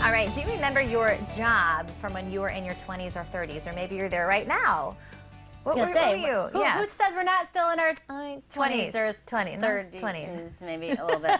All right, do you remember your job from when you were in your 20s or 30s, or maybe you're there right now? I was going to say, who says we're not still in our 20s or 30s, maybe a little bit.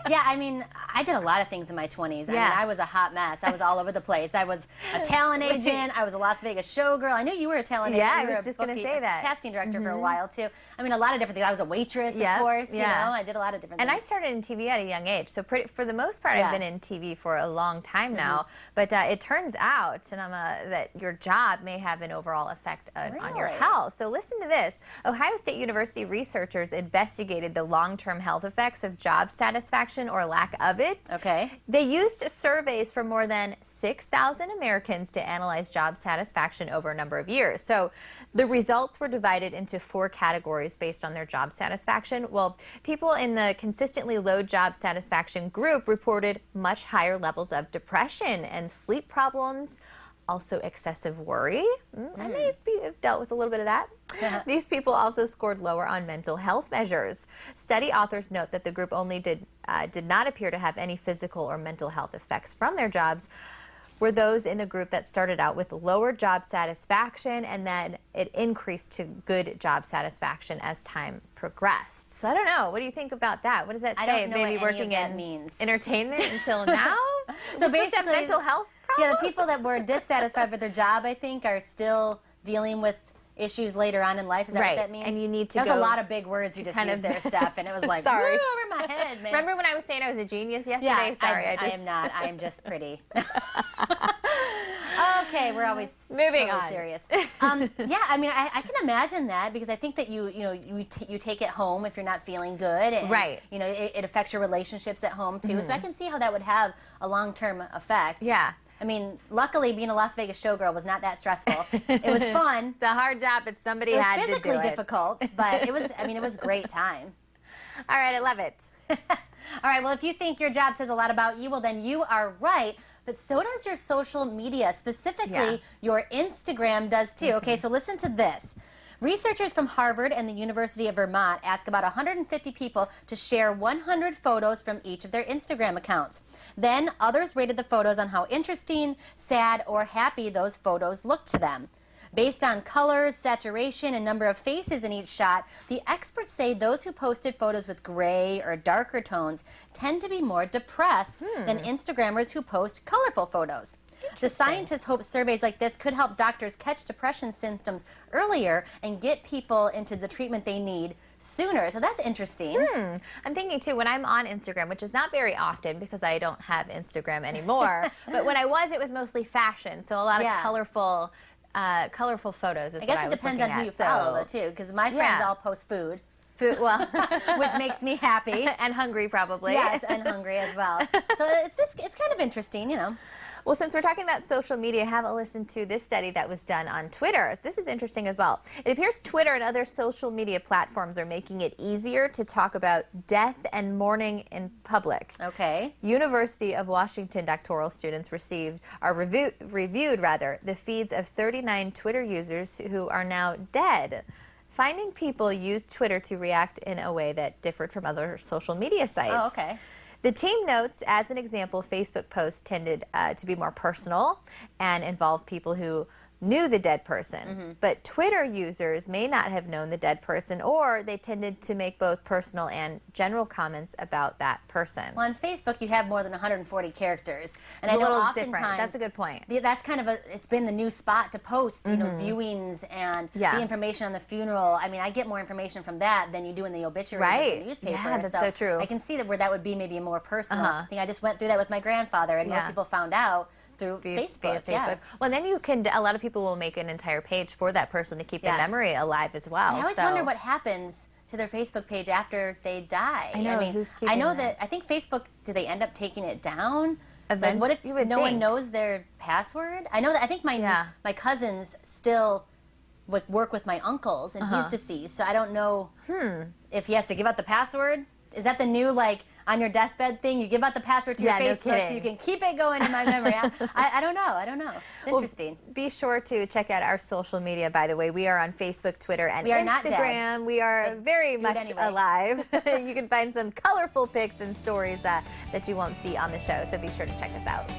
Yeah, I mean, I did a lot of things in my 20s. Yeah. I mean, I was a hot mess. I was all over the place. I was a talent agent. I was a Las Vegas showgirl. I knew you were a talent agent. Yeah, you I was just going to say that. Casting director for a while, too. I mean, a lot of different things. I was a waitress, of course. You know, I did a lot of different things. And I started in TV at a young age. So for the most part, I've been in TV for a long time now. But it turns out that your job may have an overall effect on your health. So listen to this. Ohio State University researchers investigated the long-term health effects of job satisfaction or lack of it. Okay. They used surveys from more than 6,000 Americans to analyze job satisfaction over a number of years. So the results were divided into 4 categories based on their job satisfaction. Well, people in the consistently low job satisfaction group reported much higher levels of depression and sleep problems, also excessive worry. I may have dealt with a little bit of that. These people also scored lower on mental health measures. Study authors note that the group only did not appear to have any physical or mental health effects from their jobs were those in the group that started out with lower job satisfaction, and then it increased to good job satisfaction as time progressed. So I don't know. What do you think about that? What does that say? I don't know Maybe what working any of that in means. Entertainment until now? So basically, mental health problems? Yeah, the people that were dissatisfied with their job, I think, are still dealing with issues later on in life. Is that what that means? And you need to That was a lot of big words you just used there, Steph, and it was like, sorry. over my head, man. Remember when I was saying I was a genius yesterday? Yeah, sorry, I am not. I am just pretty. Okay, we're always moving totally on. Serious. Yeah, I mean, I can imagine that because I think that you take it home if you're not feeling good, and you know, it affects your relationships at home too. So I can see how that would have a long-term effect. Yeah. I mean, luckily, being a Las Vegas showgirl was not that stressful. It was fun. It's a hard job, but somebody had to do it. It was physically difficult, but it was, I mean, it was a great time. All right, I love it. All right, well, if you think your job says a lot about you, well, then you are right. But so does your social media. Specifically, your Instagram does too. Okay, so listen to this. Researchers from Harvard and the University of Vermont asked about 150 people to share 100 photos from each of their Instagram accounts. Then others rated the photos on how interesting, sad, or happy those photos looked to them. Based on colors, saturation, and number of faces in each shot, the experts say those who posted photos with gray or darker tones tend to be more depressed than Instagrammers who post colorful photos. The scientists hope surveys like this could help doctors catch depression symptoms earlier and get people into the treatment they need sooner. So that's interesting. I'm thinking too, when I'm on Instagram, which is not very often because I don't have Instagram anymore, but when I was, it was mostly fashion. So a lot of colorful photos is I guess what it depends on who you follow, though, too, because my friends all post food. Well, which makes me happy. And hungry, probably. Yes, and hungry as well. So it's kind of interesting, you know. Well, since we're talking about social media, have a listen to this study that was done on Twitter. This is interesting as well. It appears Twitter and other social media platforms are making it easier to talk about death and mourning in public. Okay. University of Washington doctoral students reviewed the feeds of 39 Twitter users who are now dead. Finding people used Twitter to react in a way that differed from other social media sites. Oh, okay. The team notes, as an example, Facebook posts tended to be more personal and involve people who knew the dead person. But Twitter users may not have known the dead person, or they tended to make both personal and general comments about that person. Well, on Facebook, you have more than 140 characters. And I know oftentimes, that's a good point. That's kind of it's been the new spot to post, you know, viewings and the information on the funeral. I mean, I get more information from that than you do in the obituaries of the newspaper. Yeah, that's so true. I can see that where that would be maybe a more personal thing. I just went through that with my grandfather, and most people found out through Facebook. Yeah. Well, then you can, a lot of people will make an entire page for that person to keep the memory alive as well. And I always wonder what happens to their Facebook page after they die. I know, I mean, I know that, I think Facebook, do they end up taking it down? Like, what if no one knows their password? I know that, I think my cousins still work with my uncles, and he's deceased, so I don't know if he has to give out the password. Is that the new, like, on your deathbed thing? You give out the password to your Facebook so you can keep it going in my memory. I don't know. I don't know. It's interesting. Be sure to check out our social media, by the way. We are on Facebook, Twitter, and Instagram. Not dead. We are very much alive. You can find some colorful pics and stories that you won't see on the show, so be sure to check us out.